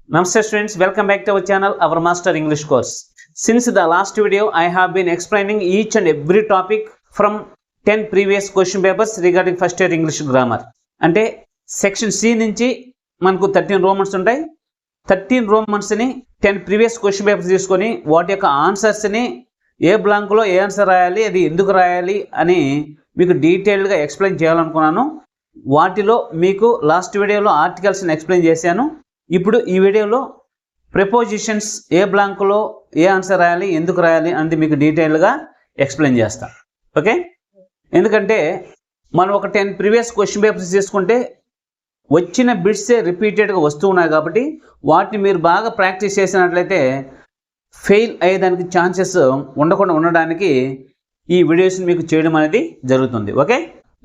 Namaste students, welcome back to our channel, our Master English course. Since the last video, I have been explaining each and every topic from 10 previous question papers regarding first year English grammar. అంటే section C నుంచి మనకు 13 Romans ఉంటాయి. 13 రోమన్స్ని 10 previous question papers తీసుకొని వాటి యొక్క ఆన్సర్స్ని ఏ బ్లాంక్లో ఏ answer రాయాలి, అది ఎందుకు రాయాలి అని మీకు డీటెయిల్డ్గా ఎక్స్ప్లెయిన్ చేయాలనుకున్నాను. వాటిలో మీకు లాస్ట్ వీడియోలో ఆర్టికల్స్ని ఎక్స్ప్లెయిన్ చేశాను. ఇప్పుడు ఈ వీడియోలో ప్రిపోజిషన్స్ ఏ బ్లాంక్లో ఏ ఆన్సర్ రాయాలి, ఎందుకు రాయాలి అనేది మీకు డీటెయిల్గా ఎక్స్ప్లెయిన్ చేస్తాను. ఓకే, ఎందుకంటే మనం ఒక 10 ప్రీవియస్ క్వశ్చన్ పేపర్స్ తీసుకుంటే వచ్చిన బిట్సే రిపీటెడ్గా వస్తూ ఉన్నాయి కాబట్టి వాటిని మీరు బాగా ప్రాక్టీస్ చేసినట్లయితే ఫెయిల్ అయ్యేదానికి ఛాన్సెస్ ఉండకుండా ఉండడానికి ఈ వీడియోస్ని మీకు చేయడం అనేది జరుగుతుంది. Okay,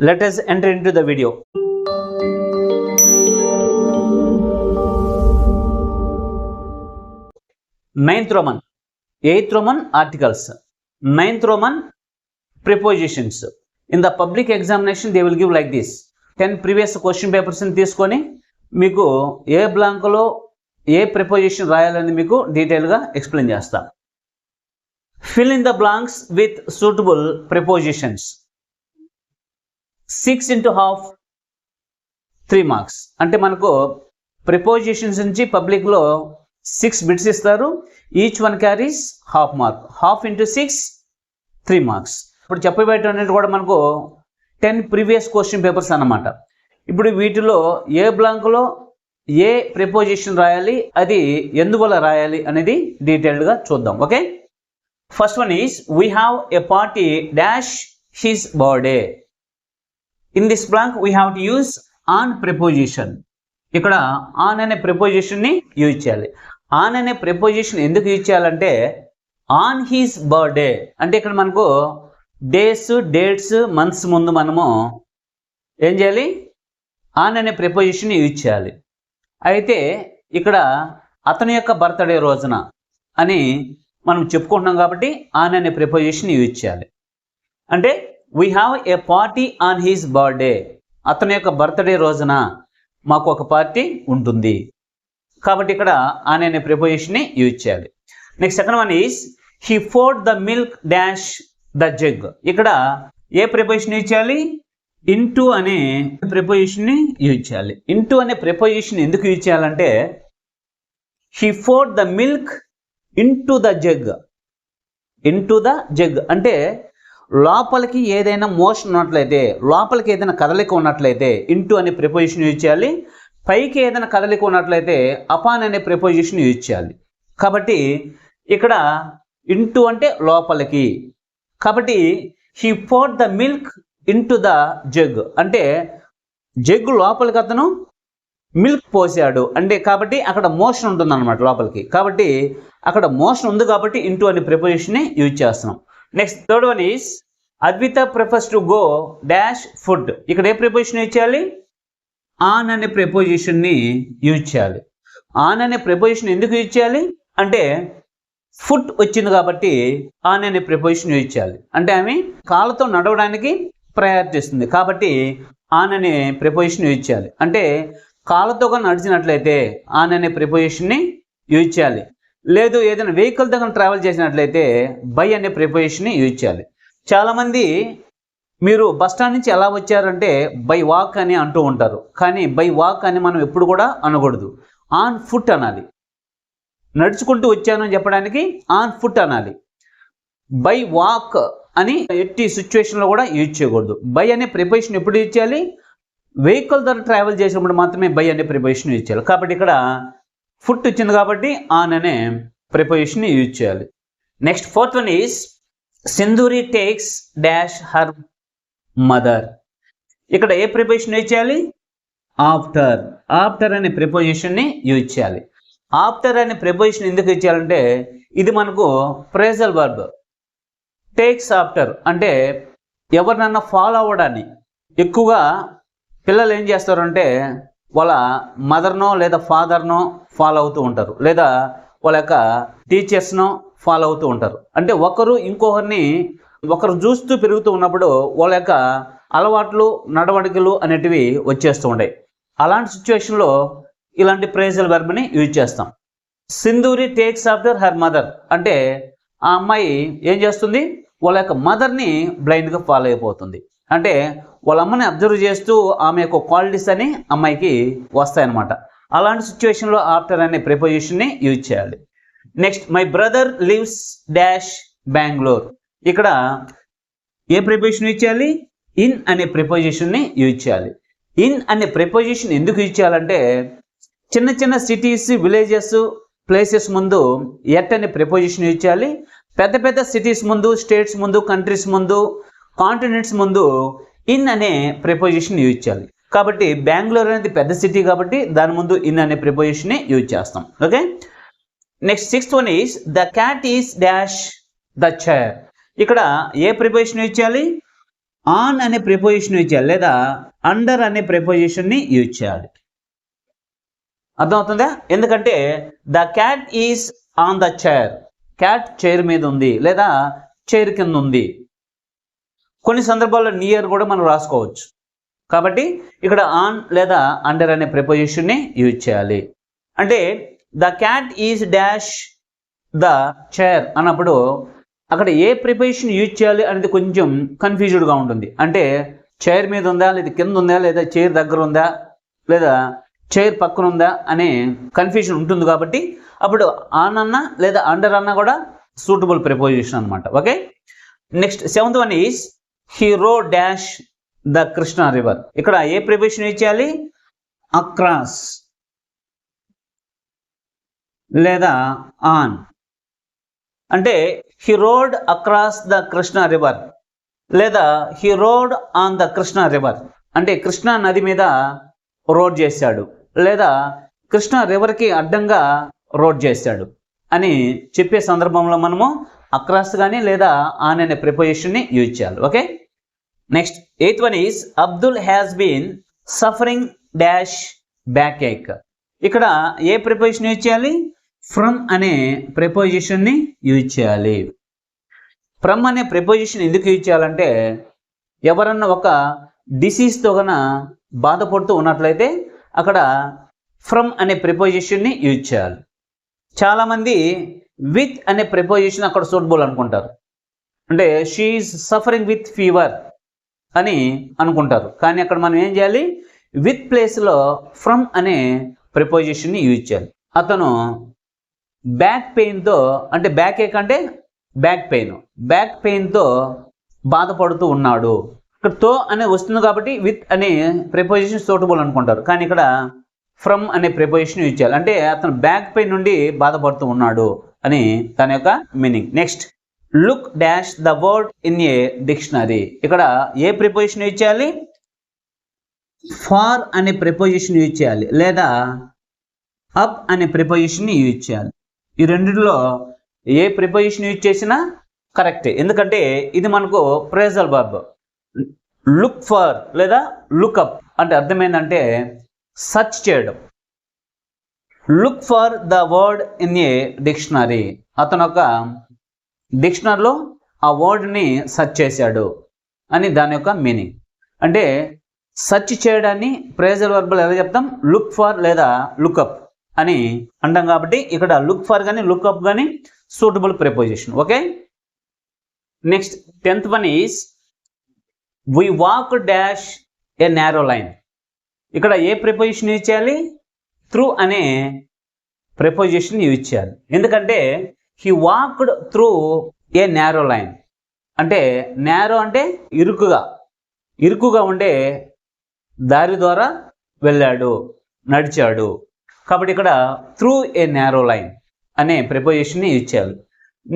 let us enter into the video. Ninth Roman, 8th Roman articles, 9th Roman prepositions. In the public examination they will give like this. 10 previous question papers ni తీసుకొని మీకు ఏ బ్లాంక్లో ఏ ప్రిపోజిషన్ రాయాలని మీకు డీటెయిల్గా ఎక్స్ప్లెయిన్ చేస్తా. Fill in the blanks with suitable prepositions. 6 into half 3 marks. అంటే మనకు prepositions నుంచి పబ్లిక్లో 6 బిట్స్ ఇస్తారు. Each one carries half mark. Half into 6 3 marks. ఇప్పుడు చెప్పబోయేటటువంటి కూడా మనకు 10 ప్రీవియస్ క్వశ్చన్ పేపర్స్ అన్నమాట. ఇప్పుడు వీటిలో ఏ బ్లాంక్లో ఏ ప్రిపోజిషన్ రాయాలి, అది ఎందువల్ల రాయాలి అనేది డీటెయిల్డ్గా చూద్దాం. Okay, first one is we have a party dash his birthday. In this blank we have to use on preposition. ఇక్కడ ఆన్ అనే ప్రిపోజిషన్ని యూజ్ చేయాలి. ఆన్ అనే ప్రిపోజిషన్ ఎందుకు యూజ్ చేయాలంటే ఆన్ హీస్ బర్త్డే అంటే ఇక్కడ మనకు డేస్, డేట్స్, మంత్స్ ముందు మనము ఏం చేయాలి, ఆన్ అనే ప్రిపోజిషన్ యూజ్ చేయాలి. అయితే ఇక్కడ అతని యొక్క బర్త్డే రోజున అని మనం చెప్పుకుంటున్నాం కాబట్టి ఆన్ అనే ప్రిపోజిషన్ యూజ్ చేయాలి. అంటే we have a party on his birthday. అతని యొక్క బర్త్డే రోజున మాకు ఒక పార్టీ ఉంటుంది కాబట్టి ఇక్కడ ఆన్ అనే ప్రిపోజిషన్ని యూజ్ చేయాలి. Next second one is he Ford the milk dash the jug. ఇక్కడ ఏ ప్రిపోజిషన్ యూజ్ చేయాలి, ఇంటూ అనే ప్రిపోజిషన్ని యూజ్ చేయాలి. ఇంటూ అనే ప్రిపోజిషన్ ఎందుకు యూజ్ చేయాలంటే he Ford the milk into the jug. Into the jug అంటే లోపలికి ఏదైనా మోషన్ ఉన్నట్లయితే, లోపలికి ఏదైనా కదలిక ఉన్నట్లయితే ఇంటూ అనే ప్రిపోజిషన్ యూజ్ చేయాలి. పైకి ఏదైనా కదలిక ఉన్నట్లయితే అపాన్ అనే ప్రిపోజిషన్ యూజ్ చేయాలి. కాబట్టి ఇక్కడ ఇంటూ అంటే లోపలికి, కాబట్టి he poured the milk into the jug అంటే జగ్ లోపలికి అతను మిల్క్ పోసాడు అంటే కాబట్టి అక్కడ మోషన్ ఉంటుంది అన్నమాట లోపలికి. కాబట్టి అక్కడ మోషన్ ఉంది కాబట్టి ఇంటూ అనే ప్రిపోజిషన్ని యూజ్ చేస్తున్నాం. Next third one is Advitha prefers to go dash food. ఇక్కడ ఏ ప్రిపోజిషన్ యూజ్ చేయాలి, ఆన్ అనే ప్రిపోజిషన్ని యూజ్ చేయాలి. ఆన్ అనే ప్రిపోజిషన్ ఎందుకు యూజ్ చేయాలి అంటే ఫుడ్ వచ్చింది కాబట్టి ఆన్ అనే ప్రిపోజిషన్ యూజ్ చేయాలి. అంటే ఆమె కాళ్ళతో నడవడానికి ప్రయారిటీ ఇస్తుంది కాబట్టి ఆన్ అనే ప్రిపోజిషన్ యూజ్ చేయాలి. అంటే కాళ్ళతో కానీ నడిచినట్లయితే ఆన్ అనే ప్రిపోజిషన్ని యూజ్ చేయాలి. లేదు ఏదైనా వెహికల్ దగ్గర ట్రావెల్ చేసినట్లయితే బై అనే ప్రిపోజిషన్ని యూజ్ చేయాలి. చాలామంది మీరు బస్ స్టాండ్ నుంచి ఎలా వచ్చారంటే బై వాక్ అని అంటూ ఉంటారు. కానీ బై వాక్ అని మనం ఎప్పుడు కూడా అనకూడదు, ఆన్ ఫుట్ అనాలి. నడుచుకుంటూ వచ్చాను అని చెప్పడానికి ఆన్ ఫుట్ అనాలి. బై వాక్ అని ఎట్టి సిచ్యువేషన్లో కూడా యూజ్ చేయకూడదు. బై అనే ప్రిపోజిషన్ ఎప్పుడు యూజ్ చేయాలి, వెహికల్ ద్వారా ట్రావెల్ చేసినప్పుడు మాత్రమే బై అనే ప్రిపోజిషన్ యూజ్ చేయాలి. కాబట్టి ఇక్కడ ఫుట్ వచ్చింది కాబట్టి ఆన్ అనే ప్రిపోజిషన్ యూజ్ చేయాలి. Next fourth one is Sindhuri takes dash her mother. ఇక్కడ ఏ ప్రిపోజిషన్ యూజ్ చేయాలి, ఆఫ్టర్. ఆఫ్టర్ అనే ప్రిపోజిషన్ని యూజ్ చేయాలి. ఆఫ్టర్ అనే ప్రిపోజిషన్ ఎందుకు యూజ్ చేయాలంటే ఇది మనకు ప్రేజల్ వర్బ్. టేక్స్ ఆఫ్టర్ అంటే ఎవరినన్నా ఫాలో అవ్వడాన్ని. ఎక్కువగా పిల్లలు ఏం చేస్తారంటే వాళ్ళ మదర్నో లేదా ఫాదర్నో ఫాలో అవుతూ ఉంటారు, లేదా వాళ్ళ యొక్క టీచర్స్నో ఫాలో అవుతూ ఉంటారు. అంటే ఒకరు ఇంకొకరిని ఒకరు చూస్తూ పెరుగుతూ ఉన్నప్పుడు వాళ్ళ యొక్క అలవాట్లు, నడవడికలు అనేటివి వచ్చేస్తూ ఉంటాయి. అలాంటి సిచ్యువేషన్లో ఇలాంటి ప్రేజల్ వర్బ్ని యూజ్ చేస్తాం. Sindhuri takes after her mother అంటే ఆ అమ్మాయి ఏం చేస్తుంది, వాళ్ళ యొక్క మదర్ని బ్లైండ్గా ఫాలో అయిపోతుంది. అంటే వాళ్ళ అమ్మని అబ్జర్వ్ చేస్తూ ఆమె యొక్క క్వాలిటీస్ అని అమ్మాయికి వస్తాయన్నమాట. అలాంటి సిచ్యువేషన్లో ఆఫ్టర్ అనే ప్రిపోజిషన్ని యూజ్ చేయాలి. Next, my brother lives dash Bengaluru. ఇక్కడ ఏ ప్రిపోజిషన్ యూజ్ చేయాలి, ఇన్ అనే ప్రిపోజిషన్ని యూజ్ చేయాలి. ఇన్ అనే ప్రిపోజిషన్ ఎందుకు యూజ్ చేయాలంటే చిన్న చిన్న సిటీస్, విలేజెస్, ప్లేసెస్ ముందు ఎట్ అనే ప్రిపోజిషన్ యూజ్ చేయాలి. పెద్ద పెద్ద సిటీస్ ముందు, స్టేట్స్ ముందు, కంట్రీస్ ముందు, కాంటినెంట్స్ ముందు ఇన్ అనే ప్రిపోజిషన్ యూజ్ చేయాలి. కాబట్టి బెంగళూరు అనేది పెద్ద సిటీ కాబట్టి దాని ముందు ఇన్ అనే ప్రిపోజిషన్ని యూజ్ చేస్తాం. Okay. Next, sixth one is the cat is dash the chair. ఇక్కడ ఏ ప్రిపోజిషన్ యూజ్ చేయాలి, ఆన్ అనే ప్రిపోజిషన్ యూజ్ చేయాలి లేదా అండర్ అనే ప్రిపోజిషన్ని యూజ్ చేయాలి. అర్థమవుతుందా? ఎందుకంటే the cat is on the chair, cat chair మీద ఉంది లేదా చైర్ కింద ఉంది. కొన్ని సందర్భాల్లో నియర్ కూడా మనం రాసుకోవచ్చు. కాబట్టి ఇక్కడ ఆన్ లేదా అండర్ అనే ప్రిపోజిషన్ని యూజ్ చేయాలి. అంటే the cat is dash the chair అన్నప్పుడు అక్కడ ఏ ప్రిపోజిషన్ యూజ్ చేయాలి అనేది కొంచెం కన్ఫ్యూజ్డ్గా ఉంటుంది. అంటే చైర్ మీద ఉందా, లేదా కింద ఉందా, లేదా చైర్ దగ్గర ఉందా, లేదా చైర్ పక్కన ఉందా అనే కన్ఫ్యూజన్ ఉంటుంది. కాబట్టి అప్పుడు ఆన్ అన్నా లేదా అండర్ అన్నా కూడా సూటబుల్ ప్రిపోజిషన్ అనమాట. Okay. Next, seventh one is he rowed dash the Krishna river. ఇక్కడ ఏ ప్రిపోజిషన్ యూజ్ చేయాలి, అక్రాస్ లేదా ఆన్. అంటే he rowed across the Krishna river లేదా he rowed on the Krishna river అంటే కృష్ణా నది మీద రోడ్ చేశాడు లేదా కృష్ణా రివర్కి అడ్డంగా రోడ్ చేశాడు అని చెప్పే సందర్భంలో మనము అక్రాస్ కానీ లేదా ఆన్ అనే ప్రిపోజిషన్ని యూజ్ చేయాలి. Okay. Next, eighth one is Abdul has been suffering dash backache. ఇక్కడ ఏ ప్రిపోజిషన్ యూజ్ చేయాలి, ఫ్రమ్ అనే ప్రిపోజిషన్ని యూజ్ చేయాలి. ఫ్రమ్ అనే ప్రిపోజిషన్ ఎందుకు యూజ్ చేయాలంటే ఎవరన్నా ఒక డిసీజ్తో గన బాధపడుతూ ఉన్నట్లయితే అక్కడ ఫ్రమ్ అనే ప్రిపోజిషన్ని యూజ్ చేయాలి. చాలామంది విత్ అనే ప్రిపోజిషన్ అక్కడ సూటబుల్ అనుకుంటారు. అంటే she is suffering with fever అని అనుకుంటారు. కానీ అక్కడ మనం ఏం చేయాలి, విత్ ప్లేస్లో ఫ్రమ్ అనే ప్రిపోజిషన్ని యూజ్ చేయాలి. అతను బ్యాక్ పెయిన్తో అంటే బ్యాక్ ఏక్ అంటే బ్యాక్ పెయిన్తో బాధపడుతూ ఉన్నాడు. ఇక్కడ తో అనే వస్తుంది కాబట్టి విత్ అనే ప్రిపోజిషన్ సూటబుల్ అనుకుంటారు. కానీ ఇక్కడ ఫ్రమ్ అనే ప్రిపోజిషన్ యూజ్ చేయాలి. అంటే అతను బ్యాక్ పెయిన్ నుండి బాధపడుతూ ఉన్నాడు అని దాని యొక్క meaning. Next, look dash the word in a dictionary. ఇక్కడ ఏ ప్రిపోజిషన్ యూజ్ చేయాలి, ఫార్ అనే ప్రిపోజిషన్ యూజ్ చేయాలి లేదా అప్ అనే ప్రిపోజిషన్ని యూజ్ చేయాలి. ఈ రెండిట్లో ఏ ప్రిపోజిషన్ యూజ్ చేసినా కరెక్టే. ఎందుకంటే ఇది మనకు ప్రేజల్ వర్బ్. లుక్ ఫర్ లేదా లుక్అప్ అంటే అర్థమైందంటే సర్చ్ చేయడం. Look for the word in a dictionary. అతను ఒక డిక్షనరీలో ఆ వర్డ్ని సెర్చ్ చేశాడు అని దాని యొక్క మీనింగ్. అంటే సెర్చ్ చేయడాన్ని ప్రేజల్ వర్బల్ ఎలా చెప్తాం, లుక్ ఫర్ లేదా లుక్అప్ అని అంటాం. కాబట్టి ఇక్కడ లుక్ ఫర్ కానీ లుక్అప్ కానీ suitable preposition. Okay. Next, 10th one is we walk dash a narrow line. ఇక్కడ ఏ ప్రిపోజిషన్ యూజ్ చేయాలి, త్రూ అనే ప్రిపోజిషన్ యూజ్ చేయాలి. ఎందుకంటే he walked through a narrow line అంటే నారో అంటే ఇరుకుగా ఉండే దారి ద్వారా వెళ్ళాడు, నడిచాడు. కాబట్టి ఇక్కడ త్రూ ఏ నారో లైన్ అనే ప్రిపోజిషన్ని యూజ్ చేయాలి.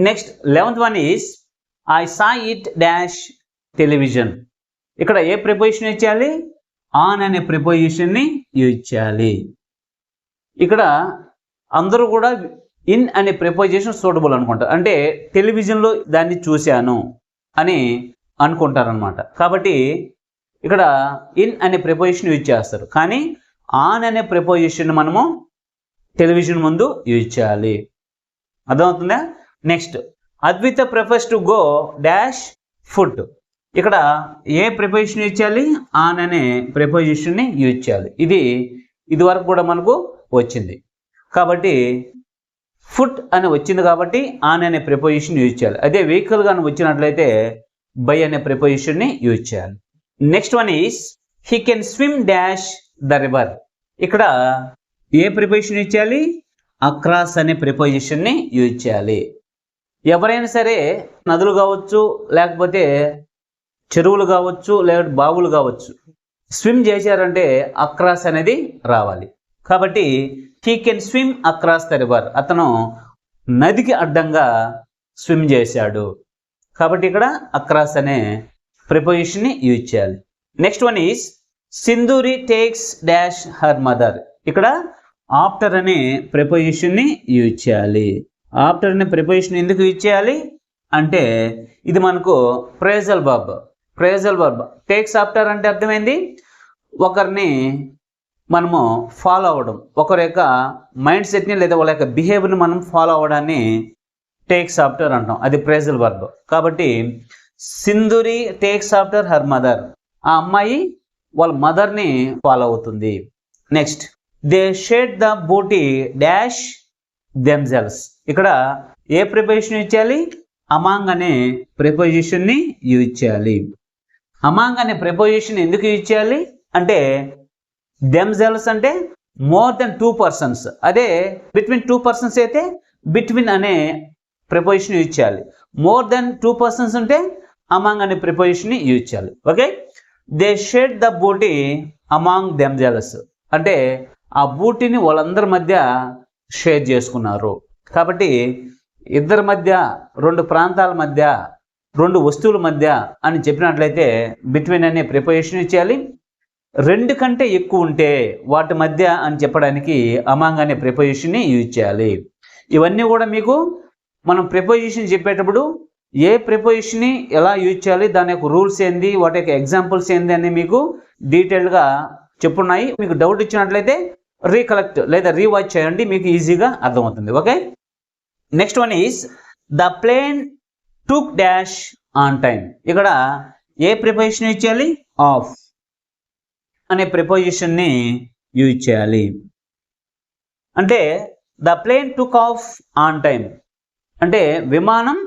Next 11th one is I saw it dash television. ఇక్కడ ఏ ప్రిపోజిషన్ యూజ్ చేయాలి, ఆన్ అనే ప్రిపోజిషన్ని యూజ్ చేయాలి. ఇక్కడ అందరూ కూడా ఇన్ అనే ప్రిపోజిషన్ సూటబుల్ అనుకుంటారు. అంటే టెలివిజన్లో దాన్ని చూశాను అని అనుకుంటారనమాట. కాబట్టి ఇక్కడ ఇన్ అనే ప్రిపోజిషన్ యూజ్ చేస్తారు. కానీ ఆన్ అనే ప్రిపోజిషన్ మనము టెలివిజన్ ముందు యూజ్ చేయాలి. అర్థమవుతుందా? Next, Advitha prefers to go dash food. ఇక్కడ ఏ ప్రిపోజిషన్ యూజ్ చేయాలి, ఆన్ అనే ప్రిపోజిషన్ని యూజ్ చేయాలి. ఇది వరకు కూడా మనకు వచ్చింది. కాబట్టి ఫుట్ అని వచ్చింది కాబట్టి ఆన్ అనే ప్రిపోజిషన్ యూజ్ చేయాలి. అదే వెహికల్ గాని వచ్చినట్లయితే బై అనే ప్రిపోజిషన్ని యూజ్ చేయాలి. Next one is he can swim dash the river. ఇక్కడ ఏ ప్రిపోజిషన్ యూజ్ చేయాలి? అక్రాస్ అనే ప్రిపోజిషన్ని యూజ్ చేయాలి. ఎవరైనా సరే నదులు కావచ్చు, లేకపోతే చెరువులు కావచ్చు, లేకపోతే బావులు కావచ్చు, స్విమ్ చేశారంటే అక్రాస్ అనేది రావాలి. కాబట్టి he can swim across the river. అతను నదికి అడ్డంగా స్విమ్ చేశాడు. కాబట్టి ఇక్కడ అక్రాస్ అనే ప్రిపోజిషన్ని యూజ్ చేయాలి. Next one is Sindhuri takes dash her mother. ఇక్కడ ఆఫ్టర్ అనే ప్రిపోజిషన్ని యూజ్ చేయాలి. ఆఫ్టర్ అనే ప్రిపోజిషన్ ఎందుకు యూజ్ చేయాలి అంటే ఇది మనకు phrasal verb. Phrasal verb takes after అంటే అర్థమైంది, ఒకరిని మనము ఫాలో అవ్వడం, ఒకరి యొక్క మైండ్ సెట్ని లేదా వాళ్ళ యొక్క బిహేవియర్ని మనం ఫాలో అవ్వడాన్ని టేక్స్ ఆఫ్టర్ అంటాం. అది ప్రేజల్ వర్బ్. కాబట్టి Sindhuri takes after her mother. ఆ అమ్మాయి వాళ్ళ మదర్ని ఫాలో అవుతుంది. Next they shared the booty dash themselves. ఇక్కడ ఏ ప్రిపోజిషన్ యూజ్ చేయాలి? అమాంగ్ అనే ప్రిపోజిషన్ని యూజ్ చేయాలి. అమాంగ్ అనే ప్రిపోజిషన్ ఎందుకు యూజ్ చేయాలి అంటే దెమ్సెల్వ్స్ అంటే మోర్ దెన్ 2 persons. అదే బిట్వీన్ 2 persons అయితే బిట్వీన్ అనే ప్రిపోజిషన్ యూజ్ చేయాలి. మోర్ దెన్ 2 persons ఉంటే అమాంగ్ అనే ప్రిపోజిషన్ని యూజ్ చేయాలి. Okay, they shared the booty among themselves అంటే ఆ బూటీని వాళ్ళందరి మధ్య షేర్ చేసుకున్నారు. కాబట్టి ఇద్దరి మధ్య, 2 ప్రాంతాల మధ్య, 2 వస్తువుల మధ్య అని చెప్పినట్లయితే బిట్వీన్ అనే ప్రిపోజిషన్ యూజ్ చేయాలి. 2 కంటే ఎక్కువ ఉంటే వాటి మధ్య అని చెప్పడానికి అమాంగ్ అనే ప్రిపోజిషన్ని యూజ్ చేయాలి. ఇవన్నీ కూడా మీకు మనం ప్రిపోజిషన్ చెప్పేటప్పుడు ఏ ప్రిపోజిషన్ని ఎలా యూజ్ చేయాలి, దాని యొక్క రూల్స్ ఏంది, వాటి యొక్క ఎగ్జాంపుల్స్ ఏంది అని మీకు డీటెయిల్గా చెప్పున్నాయి. మీకు డౌట్ ఇచ్చినట్లయితే రీకలెక్ట్ లేదా రీవాచ్ చేయండి, మీకు ఈజీగా అర్థమవుతుంది. Okay, next one is the plane took dash on time. ఇక్కడ ఏ ప్రిపోజిషన్ యూజ్ చేయాలి? ఆఫ్ అనే ప్రిపోజిషన్ని యూజ్ చేయాలి. అంటే the plane took off on time అంటే విమానం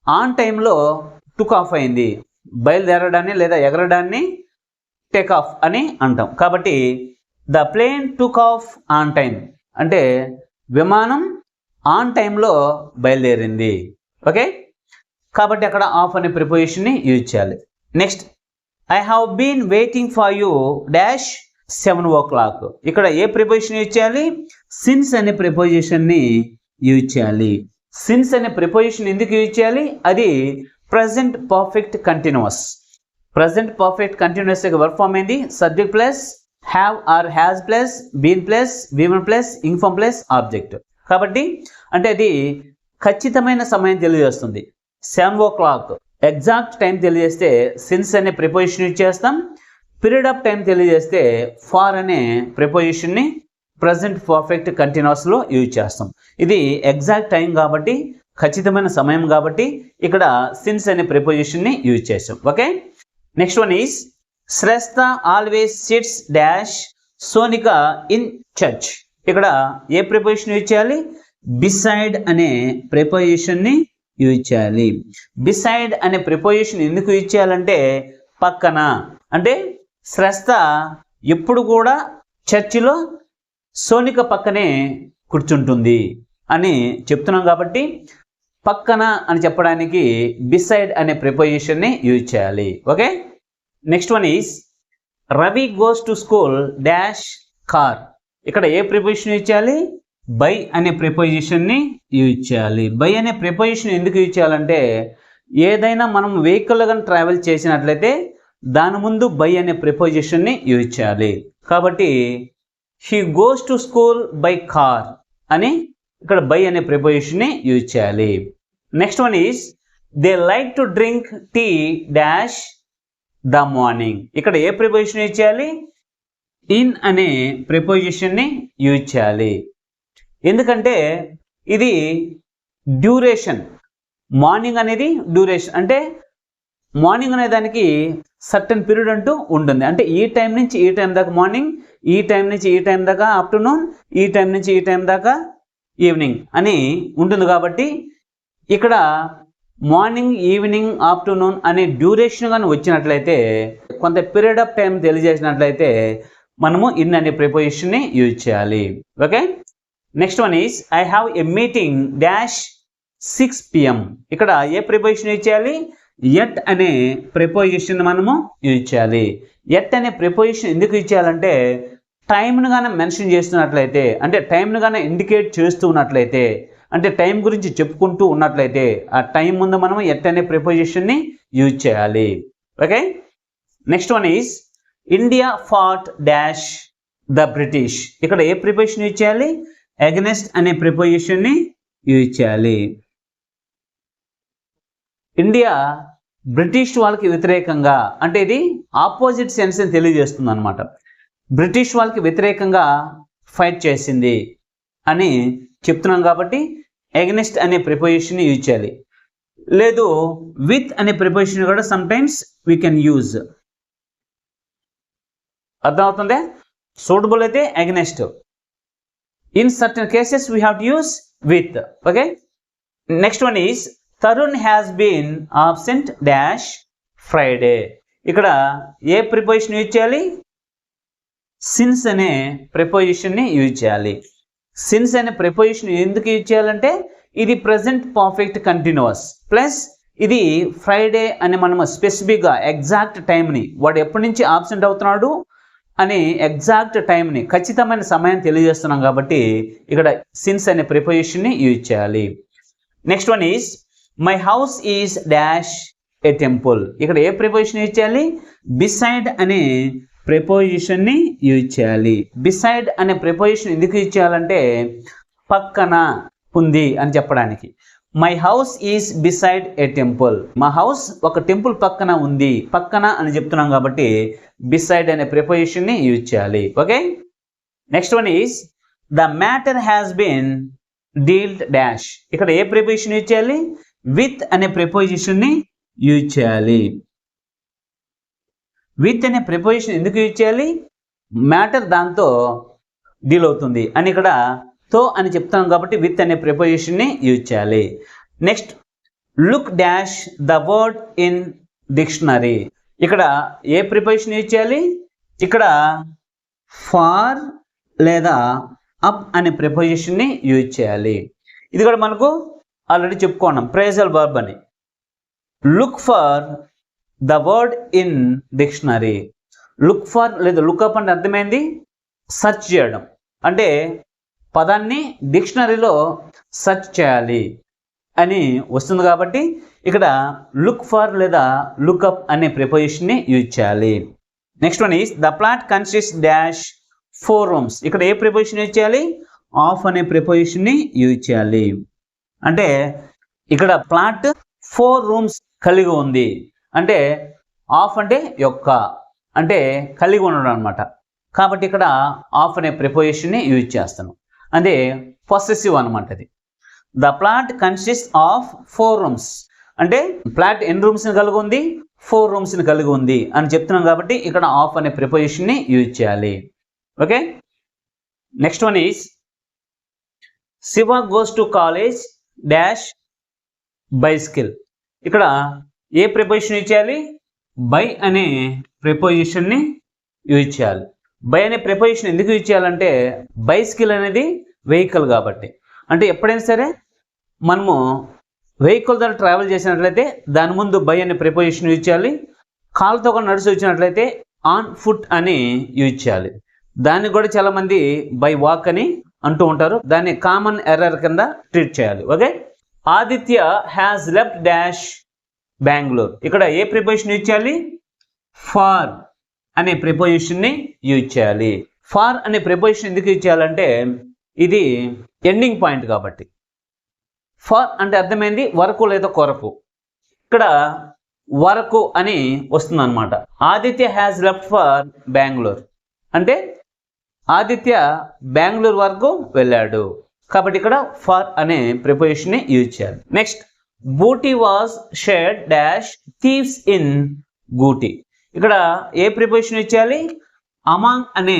ఆన్ టైంలో టుక్ ఆఫ్ అయింది. బయలుదేరడాన్ని లేదా ఎగరడాన్ని టేక్ ఆఫ్ అని అంటాం. కాబట్టి the plane took off on time అంటే విమానం ఆన్ టైంలో బయలుదేరింది. ఓకే, కాబట్టి అక్కడ ఆఫ్ అనే ప్రిపోజిషన్ని యూజ్ చేయాలి. Next I have been waiting for you dash 7 o'clock. ఇక్కడ ఏ ప్రిపోజిషన్ యూజ్ చేయాలి? సిన్స్ అనే ప్రిపోజిషన్ని యూజ్ చేయాలి. సిన్స్ అనే ప్రిపోజిషన్ ఎందుకు యూజ్ చేయాలి? అది present perfect continuous. Present perfect continuous యొక్క వర్క్ ఫామ్ ఏంది? Subject plus have or has plus been plus V one plus ing form plus object. కాబట్టి అంటే అది ఖచ్చితమైన సమయం తెలియజేస్తుంది. 7 o'clock ఎగ్జాక్ట్ టైం తెలియజేస్తే సిన్స్ అనే ప్రిపోజిషన్ యూజ్ చేస్తాం. పీరియడ్ ఆఫ్ టైం తెలియజేస్తే ఫార్ అనే ప్రిపోజిషన్ని ప్రజెంట్ పర్ఫెక్ట్ కంటిన్యూస్లో యూజ్ చేస్తాం. ఇది ఎగ్జాక్ట్ టైం కాబట్టి, ఖచ్చితమైన సమయం కాబట్టి ఇక్కడ సిన్స్ అనే ప్రిపోజిషన్ని యూజ్ చేస్తాం. Okay, next one is Shreshtha always sits dash Sonika in church. ఇక్కడ ఏ ప్రిపోజిషన్ యూజ్ చేయాలి? బిసైడ్ అనే ప్రిపోజిషన్ని యూజ్ చేయాలి. బిసైడ్ అనే ప్రిపోజిషన్ ఎందుకు యూజ్ చేయాలంటే పక్కన, అంటే శ్రేష్ఠ ఎప్పుడు కూడా చర్చిలో సోనిక పక్కనే కూర్చుంటుంది అని చెప్తున్నాం. కాబట్టి పక్కన అని చెప్పడానికి బిసైడ్ అనే ప్రిపోజిషన్ని యూజ్ చేయాలి. Okay, next one is Ravi goes to school dash car. ఇక్కడ ఏ ప్రిపోజిషన్ యూజ్ చేయాలి? బై అనే ప్రిపోజిషన్ని యూజ్ చేయాలి. బై అనే ప్రిపోజిషన్ ఎందుకు యూజ్ చేయాలంటే ఏదైనా మనం వెహికల్ కానీ ట్రావెల్ చేసినట్లయితే దాని ముందు బై అనే ప్రిపోజిషన్ని యూజ్ చేయాలి. కాబట్టి he goes to school by car అని ఇక్కడ బై అనే ప్రిపోజిషన్ని యూజ్ చేయాలి. Next one is they like to drink T dash the morning. ఇక్కడ ఏ ప్రిపోజిషన్ యూజ్ చేయాలి? ఇన్ అనే ప్రిపోజిషన్ని యూజ్ చేయాలి. ఎందుకంటే ఇది డ్యూరేషన్. మార్నింగ్ అనేది డ్యూరేషన్, అంటే మార్నింగ్ అనే దానికి సర్టన్ పీరియడ్ అంటూ ఉంటుంది. అంటే ఈ టైం నుంచి ఈ టైం దాకా మార్నింగ్, ఈ టైం నుంచి ఈ టైం దాకా ఆఫ్టర్నూన్, ఈ టైం నుంచి ఈ టైం దాకా ఈవినింగ్ అని ఉంటుంది. కాబట్టి ఇక్కడ మార్నింగ్, ఈవినింగ్, ఆఫ్టర్నూన్ అనే డ్యూరేషన్ కానీ వచ్చినట్లయితే, కొంత పీరియడ్ ఆఫ్ టైం తెలియజేసినట్లయితే మనము ఇన్ అనే ప్రిపోజిషన్ని యూజ్ చేయాలి. Okay, next one is I have a meeting dash 6 PM. ఇక్కడ ఏ ప్రిపోజిషన్ యూజ్ చేయాలి? ఎట్ అనే ప్రిపోజిషన్ మనము యూజ్ చేయాలి. ఎట్ అనే ప్రిపోజిషన్ ఎందుకు యూజ్ చేయాలంటే టైంను కానీ మెన్షన్ చేస్తున్నట్లయితే, అంటే టైంను కానీ ఇండికేట్ చేస్తూ ఉన్నట్లయితే, అంటే టైం గురించి చెప్పుకుంటూ ఉన్నట్లయితే ఆ టైం ముందు మనం ఎట్ అనే ప్రిపోజిషన్ని యూజ్ చేయాలి. Okay, next one is India fought dash the British. ఇక్కడ ఏ ప్రిపోజిషన్ యూజ్ చేయాలి? అగెనెస్ట్ అనే ప్రిపోజిషన్ని యూజ్ చేయాలి. ఇండియా బ్రిటిష్ వాళ్ళకి వ్యతిరేకంగా, అంటే ఇది ఆపోజిట్ సెన్స్ అని తెలియజేస్తుంది అనమాట. బ్రిటిష్ వాళ్ళకి వ్యతిరేకంగా ఫైట్ చేసింది అని చెప్తున్నాం కాబట్టి అగెనెస్ట్ అనే ప్రిపోజిషన్ యూజ్ చేయాలి. లేదు విత్ అనే ప్రిపోజిషన్ కూడా sometimes we can use. అర్థమవుతుందే? సూటబుల్ అయితే against, in certain cases we have to use with. Okay, next one is Tarun has been absent dash Friday. ఇక్కడ ఏ ప్రిపోజిషన్ యూజ్ చేయాలి? సిన్స్ అనే ప్రిపోజిషన్ని యూజ్ చేయాలి. సిన్స్ అనే ప్రిపోజిషన్ ఎందుకు యూజ్ చేయాలంటే ఇది ప్రెజెంట్ పర్ఫెక్ట్ కంటిన్యూస్ ప్లస్ ఇది ఫ్రైడే అని మనం స్పెసిఫిక్గా ఎగ్జాక్ట్ టైంని, వాడు ఎప్పటి నుంచి ఆబ్సెంట్ అవుతున్నాడు అని ఎగ్జాక్ట్ టైంని, ఖచ్చితమైన సమయాన్ని తెలియజేస్తున్నాం కాబట్టి ఇక్కడ సిన్స్ అనే ప్రిపోజిషన్ని యూజ్ చేయాలి. Next one is my house is dash a temple. ఇక్కడ ఏ ప్రిపోజిషన్ యూజ్ చేయాలి? బిసైడ్ అనే ప్రిపోజిషన్ని యూజ్ చేయాలి. బిసైడ్ అనే ప్రిపోజిషన్ ఎందుకు యూజ్ చేయాలంటే పక్కన ఉంది అని చెప్పడానికి. My house is beside a temple. మా హౌస్ ఒక టెంపుల్ పక్కన ఉంది, పక్కన అని చెప్తున్నాం కాబట్టి బిసైడ్ అనే ప్రిపోజిషన్ని యూజ్ చేయాలి. Okay, next one is the matter has been dealt dash. ఇక్కడ ఏ ప్రిపోజిషన్ యూజ్ చేయాలి? విత్ అనే ప్రిపోజిషన్ని యూజ్ చేయాలి. విత్ అనే ప్రిపోజిషన్ ఎందుకు యూజ్ చేయాలి? మ్యాటర్ దాంతో డీల్ అవుతుంది అని ఇక్కడ తో అని చెప్తాం కాబట్టి విత్ అనే ప్రిపోజిషన్ని యూజ్ చేయాలి. Next look dash the word in dictionary. ఇక్కడ ఏ ప్రిపోజిషన్ యూజ్ చేయాలి? ఇక్కడ ఫార్ లేదా అప్ అనే ప్రిపోజిషన్ని యూజ్ చేయాలి. ఇది కూడా మనకు ఆల్రెడీ చెప్పుకున్నాం, ప్రేజల్ వర్బ్ అని. Look for the word in dictionary. Look for లేదా లుక్అప్ అంటే అర్థమైంది సెర్చ్ చేయడం, అంటే పదాన్ని డిక్షనరీలో సెర్చ్ చేయాలి అని వస్తుంది కాబట్టి ఇక్కడ లుక్ ఫర్ లేదా లుక్అప్ అనే ప్రిపోజిషన్ని యూజ్ చేయాలి. Next one is the plot consist dash 4 rooms. ఇక్కడ ఏ ప్రిపోజిషన్ యూజ్ చేయాలి? ఆఫ్ అనే ప్రిపోజిషన్ని యూజ్ చేయాలి. అంటే ఇక్కడ ప్లాట్ 4 rooms కలిగి ఉంది అంటే ఆఫ్ అంటే యొక్క, అంటే కలిగి ఉండడం అనమాట. కాబట్టి ఇక్కడ ఆఫ్ అనే ప్రిపోజిషన్ని యూజ్ చేస్తాను, అంటే పొసెసివ్ అనమాట. అది the plot consist of 4 rooms అంటే ప్లాట్ ఎన్ని రూమ్స్ని కలిగి ఉంది? 4 rooms కలిగి ఉంది అని చెప్తున్నాం కాబట్టి ఇక్కడ ఆఫ్ అనే ప్రిపోజిషన్ని యూజ్ చేయాలి. Okay, next one is Shiva goes to college dash bicycle. ఇక్కడ ఏ ప్రిపోజిషన్ యూజ్ చేయాలి? బై అనే ప్రిపోజిషన్ని యూజ్ చేయాలి. బై అనే ప్రిపోజిషన్ ఎందుకు యూజ్ చేయాలంటే బైసికల్ అనేది వెహికల్ కాబట్టి. అంటే ఎప్పుడైనా సరే మనము వెహికల్ ద్వారా ట్రావెల్ చేసినట్లయితే దాని ముందు బై అనే ప్రిపోజిషన్ యూజ్ చేయాలి. కాళ్ళతో కూడా నడిచి వచ్చినట్లయితే ఆన్ ఫుట్ అని యూజ్ చేయాలి. దాన్ని కూడా చాలా మంది బై వాక్ అని అంటూ ఉంటారు, దాన్ని కామన్ ఎర్రర్ కింద ట్రీట్ చేయాలి. Okay, Aditya has left dash Bengaluru. ఇక్కడ ఏ ప్రిపోజిషన్ యూజ్ చేయాలి? ఫార్ అనే ప్రిపోజిషన్ని యూజ్ చేయాలి. ఫార్ అనే ప్రిపోజిషన్ ఎందుకు యూజ్ చేయాలంటే ఇది ఎండింగ్ పాయింట్ కాబట్టి. ఫార్ అంటే అర్థమైంది వరకు లేదా కొరకు. ఇక్కడ వరకు అని వస్తుంది అనమాట. Aditya has left for Bengaluru అంటే ఆదిత్య బెంగళూరు వరకు వెళ్ళాడు కాబట్టి ఇక్కడ ఫార్ అనే ప్రిపోజిషన్ని యూజ్ చేయాలి. Next booty was shared dash thieves in Gooty. ఇక్కడ ఏ ప్రిపోజిషన్ యూజ్ చేయాలి? అమాంగ్ అనే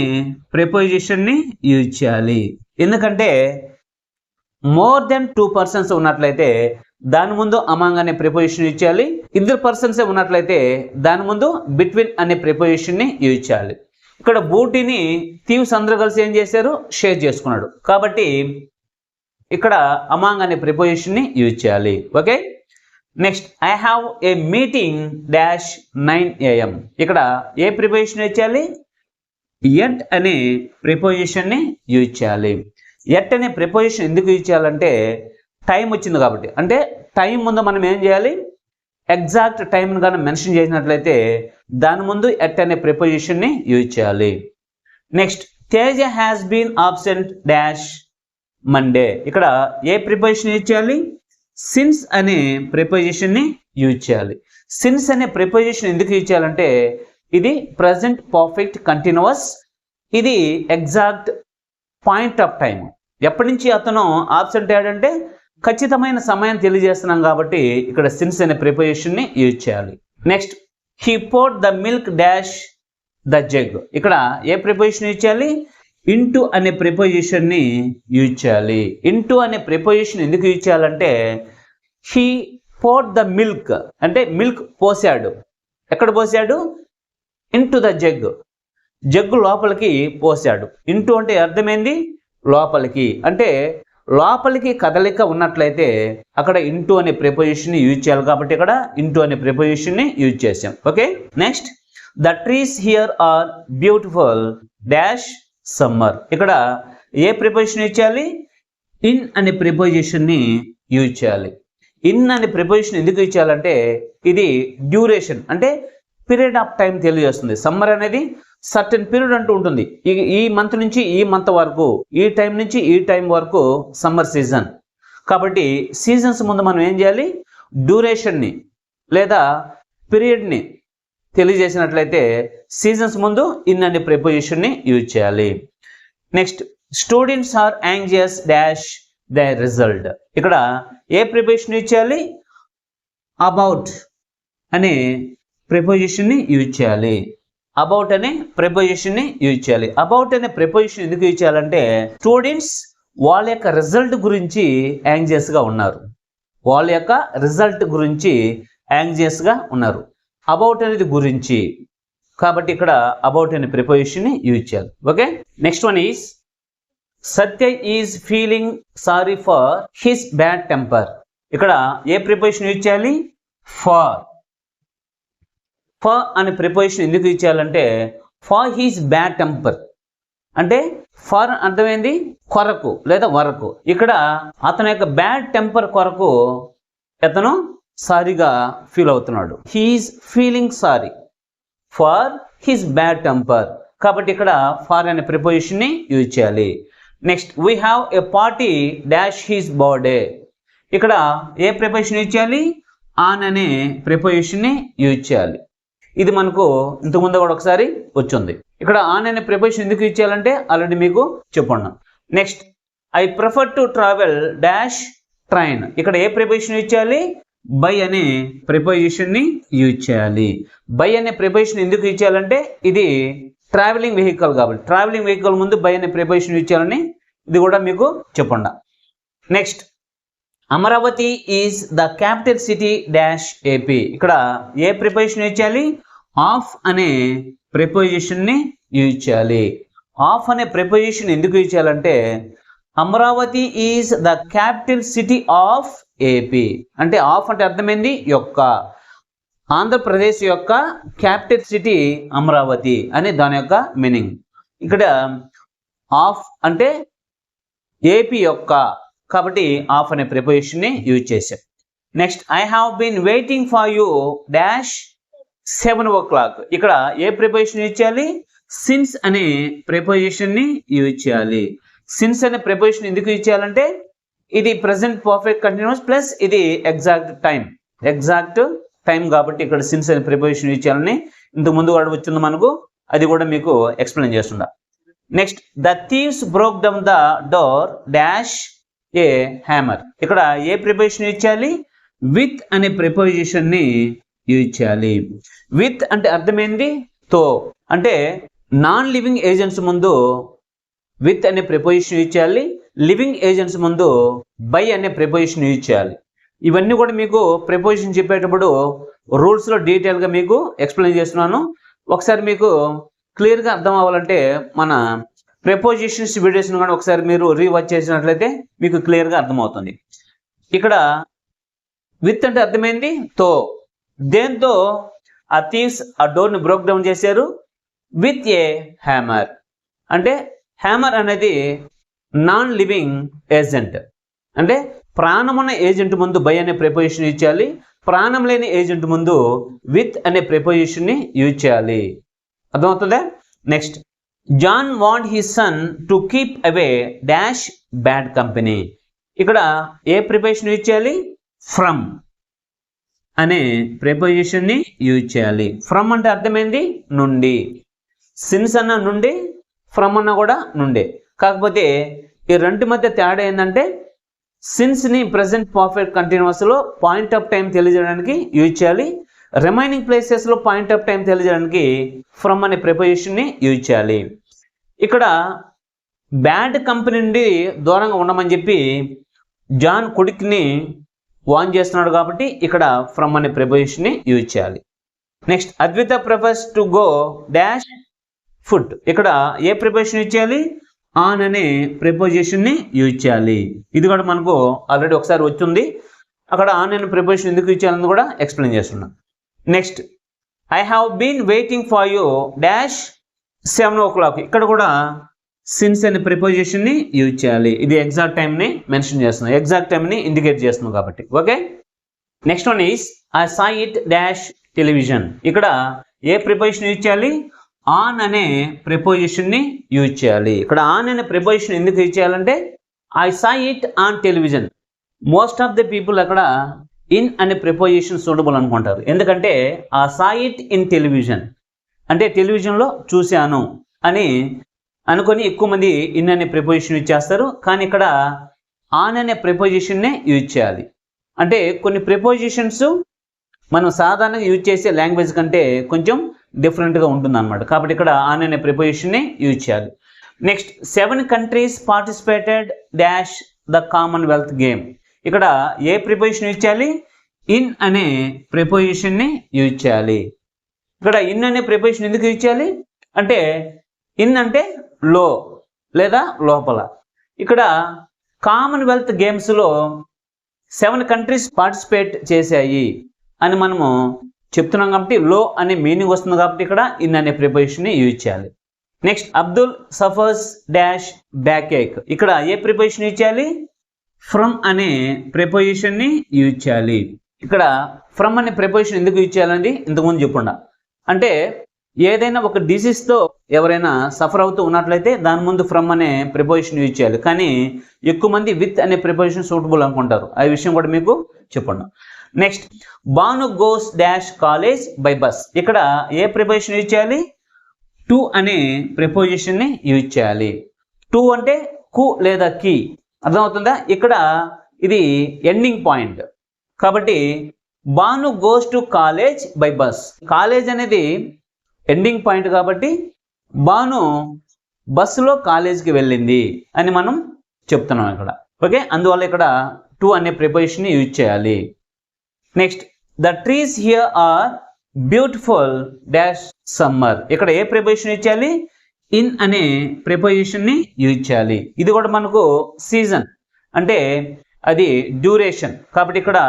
ప్రిపోజిషన్ని యూజ్ చేయాలి. ఎందుకంటే మోర్ దెన్ 2 persons ఉన్నట్లయితే దాని ముందు అమాంగ్ అనే ప్రిపోజిషన్ యూజ్ చేయాలి. ఇద్దరు పర్సన్సే ఉన్నట్లయితే దాని ముందు బిట్వీన్ అనే ప్రిపోజిషన్ని యూజ్ చేయాలి. ఇక్కడ బూటీని థీవ్స్ అందరూ కలిసి ఏం చేశారు, షేర్ చేసుకున్నాడు. కాబట్టి ఇక్కడ అమాంగ్ అనే ప్రిపోజిషన్ని యూజ్ చేయాలి. Okay, next I have a meeting dash 9 AM. ఇక్కడ ఏ ప్రిపోజిషన్ యూజ్ చేయాలి, ఎట్ అనే ప్రిపోజిషన్ని యూజ్ చేయాలి. ఎట్ అనే ప్రిపోజిషన్ ఎందుకు యూజ్ చేయాలంటే టైం వచ్చింది కాబట్టి. అంటే టైం ముందు మనం ఏం చేయాలి, ఎగ్జాక్ట్ టైంను కానీ మెన్షన్ చేసినట్లయితే దాని ముందు ఎట్ అనే ప్రిపోజిషన్ని యూజ్ చేయాలి. Next Teja has been absent dash Monday. ఇక్కడ ఏ ప్రిపోజిషన్ యూజ్ చేయాలి, సిన్స్ అనే ప్రిపోజిషన్ని యూజ్ చేయాలి. సిన్స్ అనే ప్రిపోజిషన్ ఎందుకు యూజ్ చేయాలంటే ఇది ప్రజెంట్ పర్ఫెక్ట్ కంటిన్యూస్, ఇది ఎగ్జాక్ట్ పాయింట్ ఆఫ్ టైం. ఎప్పటి నుంచి అతను ఆబ్సెంట్ అయ్యాడంటే ఖచ్చితమైన సమయం తెలియజేస్తున్నాం కాబట్టి ఇక్కడ సిన్స్ అనే ప్రిపోజిషన్ని యూజ్ చేయాలి. Next he poured the milk dash the jug. ఇక్కడ ఏ ప్రిపోజిషన్ యూజ్ చేయాలి, ఇంటూ అనే ప్రిపోజిషన్ని యూజ్ చేయాలి. ఇంటూ అనే ప్రిపోజిషన్ ఎందుకు యూజ్ చేయాలంటే హీ పోర్డ్ ద మిల్క్ అంటే మిల్క్ పోసాడు. ఎక్కడ పోసాడు, ఇంటూ ద జగ్, జగ్గు లోపలికి పోసాడు. ఇంటూ అంటే అర్థమైంది లోపలికి, అంటే లోపలికి కదలిక ఉన్నట్లయితే అక్కడ ఇంటూ అనే ప్రిపోజిషన్ యూజ్ చేయాలి. కాబట్టి ఇక్కడ ఇంటూ అనే ప్రిపోజిషన్ని యూజ్ చేసాం. Okay, next the trees here are beautiful dash summer. ఇక్కడ ఏ ప్రిపోజిషన్ యూజ్ చేయాలి, ఇన్ అనే ప్రిపోజిషన్ని యూజ్ చేయాలి. ఇన్ అనే ప్రిపోజిషన్ ఎందుకు యూజ్ చేయాలంటే ఇది డ్యూరేషన్ అంటే పీరియడ్ ఆఫ్ టైం తెలియజేస్తుంది. సమ్మర్ అనేది సర్టెన్ పీరియడ్ అంటూ ఉంటుంది. ఈ మంత్ నుంచి ఈ మంత్ వరకు, ఈ టైం నుంచి ఈ టైం వరకు సమ్మర్ సీజన్. కాబట్టి సీజన్స్ ముందు మనం ఏం చేయాలి, డ్యూరేషన్ని లేదా పీరియడ్ని తెలియజేసినట్లయితే సీజన్స్ ముందు ఇన్ అనే ప్రిపోజిషన్ని యూజ్ చేయాలి. Next students are anxious dash the result. ఇక్కడ ఏ ప్రిపోజిషన్ యూజ్ చేయాలి, అబౌట్ అనే ప్రిపోజిషన్ని యూజ్ చేయాలి. అబౌట్ అనే ప్రిపోజిషన్ని యూజ్ చేయాలి. అబౌట్ అనే ప్రిపోజిషన్ ఎందుకు యూజ్ చేయాలంటే స్టూడెంట్స్ వాళ్ళ యొక్క రిజల్ట్ గురించి యాంగ్జియస్గా ఉన్నారు. వాళ్ళ యొక్క రిజల్ట్ గురించి యాంగ్జియస్గా ఉన్నారు. అబౌట్ అనేది గురించి, కాబట్టి ఇక్కడ అబౌట్ అనే ప్రిపోజిషన్ని యూజ్ చేయాలి. Okay, next one is Satya is feeling sorry for his bad temper. ఇక్కడ ఏ ప్రిపోజిషన్ యూజ్ చేయాలి, ఫర్. ఫర్ అనే ప్రిపోజిషన్ ఎందుకు యూజ్ చేయాలంటే ఫర్ హిస్ బ్యాడ్ టెంపర్ అంటే ఫర్ అర్థమైంది కొరకు లేదా వరకు. ఇక్కడ అతని యొక్క బ్యాడ్ టెంపర్ కొరకు అతను సారీగా ఫీల్ అవుతున్నాడు. He is feeling sorry for his bad temper, కాబట్టి ఇక్కడ ఫర్ అనే ప్రిపోజిషన్ని యూజ్ చేయాలి. Next we have a party dash his birthday. ఇక్కడ ఏ ప్రిపోజిషన్ యూజ్ చేయాలి, ఆన్ అనే ప్రిపోజిషన్ని యూజ్ చేయాలి. ఇది మనకు ఇంతకుముందు కూడా ఒకసారి వచ్చింది. ఇక్కడ ఆన్ అనే ప్రిపోజిషన్ ఎందుకు యూజ్ చేయాలంటే ఆల్రెడీ మీకు చెప్పున్నాం. Next I prefer to travel dash train. ఇక్కడ ఏ ప్రిపోజిషన్ యూజ్ చేయాలి, బై అనే ప్రిపోజిషన్ని యూజ్ చేయాలి. బై అనే ప్రిపోజిషన్ ఎందుకు యూజ్ చేయాలంటే ఇది ట్రావెలింగ్ వెహికల్ కాబట్టి ట్రావెలింగ్ వెహికల్ ముందు బై అనే ప్రిపోజిషన్ యూజ్ చేయాలని ఇది కూడా మీకు చెప్పండి. Next Amaravati is the capital city dash AP. ఇక్కడ ఏ ప్రిపోజిషన్ యూజ్ చేయాలి, ఆఫ్ అనే ప్రిపోజిషన్ని యూజ్ చేయాలి. ఆఫ్ అనే ప్రిపోజిషన్ ఎందుకు యూజ్ చేయాలంటే Amaravati is the capital city of AP అంటే ఆఫ్ అంటే అర్థమైంది యొక్క, ఆంధ్రప్రదేశ్ యొక్క క్యాపిటల్ సిటీ అమరావతి అనే దాని యొక్క మీనింగ్. ఇక్కడ ఆఫ్ అంటే ఏపీ యొక్క, కాబట్టి ఆఫ్ అనే ప్రిపోజిషన్ని యూజ్ చేశాం. Next I have been waiting for you dash 7 o'clock. ఇక్కడ ఏ ప్రిపోజిషన్ యూజ్ చేయాలి, సిన్స్ అనే ప్రిపోజిషన్ని యూజ్ చేయాలి. సిన్స్ అనే ప్రిపోజిషన్ ఎందుకు యూజ్ చేయాలంటే ఇది ప్రెసెంట్ పర్ఫెక్ట్ కంటిన్యూస్ ప్లస్ ఇది ఎగ్జాక్ట్ టైం కాబట్టి ఇక్కడ సిన్స్ అనే ప్రిపోజిషన్ యూజ్ చేయాలని ఇంతకు ముందు కూడా వచ్చింది మనకు, అది కూడా మీకు ఎక్స్ప్లెయిన్ చేస్తుందా. Next the thieves broke down the door dash A hammer. ఇక్కడ ఏ ప్రిపోజిషన్ యూజ్ చేయాలి, విత్ అనే ప్రిపోజిషన్ని యూజ్ చేయాలి. విత్ అంటే అర్థమైంది తో, అంటే నాన్ లివింగ్ ఏజెంట్స్ ముందు విత్ అనే ప్రిపోజిషన్ యూజ్ చేయాలి, లివింగ్ ఏజెంట్స్ ముందు బై అనే ప్రిపోజిషన్ యూజ్ చేయాలి. ఇవన్నీ కూడా మీకు ప్రిపోజిషన్ చెప్పేటప్పుడు రూల్స్లో డీటెయిల్గా మీకు ఎక్స్ప్లెయిన్ చేస్తున్నాను. ఒకసారి మీకు క్లియర్గా అర్థం అవ్వాలంటే మన ప్రిపోజిషన్స్ వీడియోస్ని కూడా ఒకసారి మీరు రీవాచ్ చేసినట్లయితే మీకు క్లియర్గా అర్థమవుతుంది. ఇక్కడ విత్ అంటే అర్థమైంది తో, దేంతో ఆ థీవ్స్ ఆ డోర్ని బ్రోక్ డౌన్ చేశారు. విత్ ఏ హ్యామర్ అంటే హ్యామర్ అనేది నాన్ లివింగ్ ఏజెంట్, అంటే ప్రాణమున్న ఏజెంట్ ముందు బై అనే ప్రిపోజిషన్ యూజ్ చేయాలి, ప్రాణం లేని ఏజెంట్ ముందు విత్ అనే ప్రిపోజిషన్ని యూజ్ చేయాలి. అర్థమవుతుందా? Next, John want his son to keep away dash bad company. ఇక్కడ ఏ ప్రిపోజిషన్ యూజ్ చేయాలి? ఫ్రమ్ అనే ప్రిపోజిషన్ని యూజ్ చేయాలి. ఫ్రమ్ అంటే అర్థమైంది నుండి, సిన్స్ అన్న నుండి, ఫ్రమ్ అన్న కూడా నుండే. కాకపోతే ఈ రెండు మధ్య తేడా ఏంటంటే సిన్స్ని ప్రెసెంట్ పర్ఫెక్ట్ కంటిన్యూస్లో పాయింట్ ఆఫ్ టైం తెలియజేయడానికి యూజ్ చేయాలి, రిమైనింగ్ ప్లేసెస్లో పాయింట్ ఆఫ్ టైం తెలియజేయడానికి ఫ్రమ్ అనే ప్రిపోజిషన్ని యూజ్ చేయాలి. ఇక్కడ బ్యాడ్ కంపెనీ నుండి దూరంగా ఉండమని చెప్పి జాన్ కొడుకుని వార్న్ చేస్తున్నాడు కాబట్టి ఇక్కడ ఫ్రమ్ అనే ప్రిపోజిషన్ని యూజ్ చేయాలి. Next, Advitha prefers to go dash food. ఇక్కడ ఏ ప్రిపోజిషన్ యూజ్ చేయాలి? ఆన్ అనే ప్రిపోజిషన్ని యూజ్ చేయాలి. ఇది కూడా మనకు ఆల్రెడీ ఒకసారి వచ్చింది. అక్కడ ఆన్ అనే ప్రిపోజిషన్ ఎందుకు యూజ్ చేయాలని కూడా ఎక్స్ప్లెయిన్ చేస్తున్నాం. Next, I have been waiting for you dash 7 o'clock. ఇక్కడ కూడా సిన్స్ అనే ప్రిపోజిషన్ని యూజ్ చేయాలి. ఇది ఎగ్జాక్ట్ టైంని మెన్షన్ చేస్తున్నాం, ఎగ్జాక్ట్ టైంని ఇండికేట్ చేస్తున్నాం కాబట్టి. Okay, next one is I saw it dash television. ఇక్కడ ఏ ప్రిపోజిషన్ యూజ్ చేయాలి? ఆన్ అనే ప్రిపోజిషన్ని యూజ్ చేయాలి. ఇక్కడ ఆన్ అనే ప్రిపోజిషన్ ఎందుకు యూజ్ చేయాలంటే I saw it on television. Most of the people అక్కడ ఇన్ అనే ప్రిపోజిషన్ సూటబుల్ అనుకుంటారు. ఎందుకంటే ఆ సా ఇట్ ఇన్ టెలివిజన్ అంటే టెలివిజన్లో చూశాను అని అనుకొని ఎక్కువ మంది ఇన్ అనే ప్రిపోజిషన్ యూజ్ చేస్తారు. కానీ ఇక్కడ ఆన్ అనే ప్రిపోజిషన్నే యూజ్ చేయాలి. అంటే కొన్ని ప్రిపోజిషన్స్ మనం సాధారణంగా యూజ్ చేసే లాంగ్వేజ్ కంటే కొంచెం డిఫరెంట్గా ఉంటుంది అనమాట. కాబట్టి ఇక్కడ ఆన్ అనే ప్రిపోజిషన్ని యూజ్ చేయాలి. Next, 7 countries participated dash the Commonwealth game. ఇక్కడ ఏ ప్రిపోజిషన్ యూజ్ చేయాలి? ఇన్ అనే ప్రిపోజిషన్ని యూజ్ చేయాలి. ఇక్కడ ఇన్ అనే ప్రిపోజిషన్ ఎందుకు యూజ్ చేయాలి అంటే ఇన్ అంటే లో లేదా లోపల. ఇక్కడ కామన్వెల్త్ గేమ్స్లో 7 countries పార్టిసిపేట్ చేశాయి అని మనము చెప్తున్నాం కాబట్టి లో అనే మీనింగ్ వస్తుంది కాబట్టి ఇక్కడ ఇన్ అనే ప్రిపోజిషన్ని యూజ్ చేయాలి. Next, Abdul suffers dash backache. ఇక్కడ ఏ ప్రిపోజిషన్ యూజ్ చేయాలి? ఫ్రమ్ అనే ప్రిపోజిషన్ని యూజ్ చేయాలి. ఇక్కడ ఫ్రమ్ అనే ప్రిపోజిషన్ ఎందుకు యూజ్ చేయాలండి ఇంతకుముందు చెప్పుండా. అంటే ఏదైనా ఒక డిసీజ్తో ఎవరైనా సఫర్ అవుతూ ఉన్నట్లయితే దాని ముందు ఫ్రమ్ అనే ప్రిపోజిషన్ యూజ్ చేయాలి. కానీ ఎక్కువ మంది విత్ అనే ప్రిపోజిషన్ సూటబుల్ అనుకుంటారు. ఆ విషయం కూడా మీకు చెప్పండి. Next, Banu goes dash college by bus. ఇక్కడ ఏ ప్రిపోజిషన్ యూజ్ చేయాలి? టు అనే ప్రిపోజిషన్ని యూజ్ చేయాలి. టు అంటే కు లేదా కి, అర్థమవుతుందా? ఇక్కడ ఇది ఎండింగ్ పాయింట్ కాబట్టి Banu goes to college by bus. College అనేది ఎండింగ్ పాయింట్ కాబట్టి బాను బస్సులో కాలేజ్కి వెళ్ళింది అని మనం చెప్తున్నాం ఇక్కడ. ఓకే, అందువల్ల ఇక్కడ టు అనే ప్రిపోజిషన్ని యూజ్ చేయాలి. Next, the trees here are beautiful dash summer. ఇక్కడ ఏ ప్రిపోజిషన్ యూజ్ చేయాలి? ఇన్ అనే ప్రిపోజిషన్ని యూజ్ చేయాలి. ఇది కూడా మనకు సీజన్ అంటే అది డ్యూరేషన్ కాబట్టి ఇక్కడ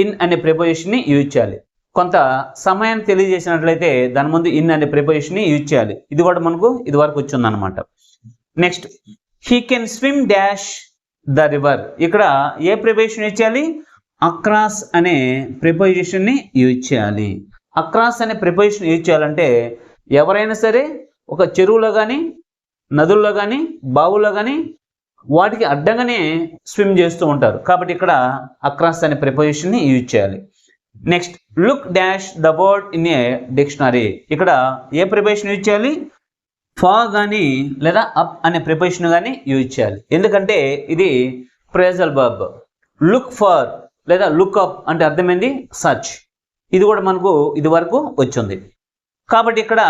ఇన్ అనే ప్రిపోజిషన్ని యూజ్ చేయాలి. కొంత సమయాన్ని తెలియజేసినట్లయితే దాని ముందు ఇన్ అనే ప్రిపోజిషన్ని యూజ్ చేయాలి. ఇది కూడా మనకు ఇది వరకు వచ్చిందనమాట. Next, he can swim dash the river. ఇక్కడ ఏ ప్రిపోజిషన్ యూజ్ చేయాలి? అక్రాస్ అనే ప్రిపోజిషన్ని యూజ్ చేయాలి. అక్రాస్ అనే ప్రిపోజిషన్ యూజ్ చేయాలంటే ఎవరైనా సరే ఒక చెరువులో కానీ నదుల్లో కానీ బావుల్లో కానీ వాటికి అడ్డంగానే స్విమ్ చేస్తూ ఉంటారు కాబట్టి ఇక్కడ అక్రాస్ అనే ప్రిపోజిషన్ని యూజ్ చేయాలి. Next, look dash the word in a dictionary. ఇక్కడ ఏ ప్రిపోజిషన్ యూజ్ చేయాలి? ఫార్ కానీ లేదా అప్ అనే ప్రిపోజిషన్ కానీ యూజ్ చేయాలి. ఎందుకంటే ఇది ఫ్రేజల్ వర్బ్. లుక్ ఫర్ లేదా లుక్ అప్ అంటే అర్థమైంది సర్చ్. ఇది కూడా మనకు ఇది వరకు వచ్చింది కాబట్టి ఇక్కడ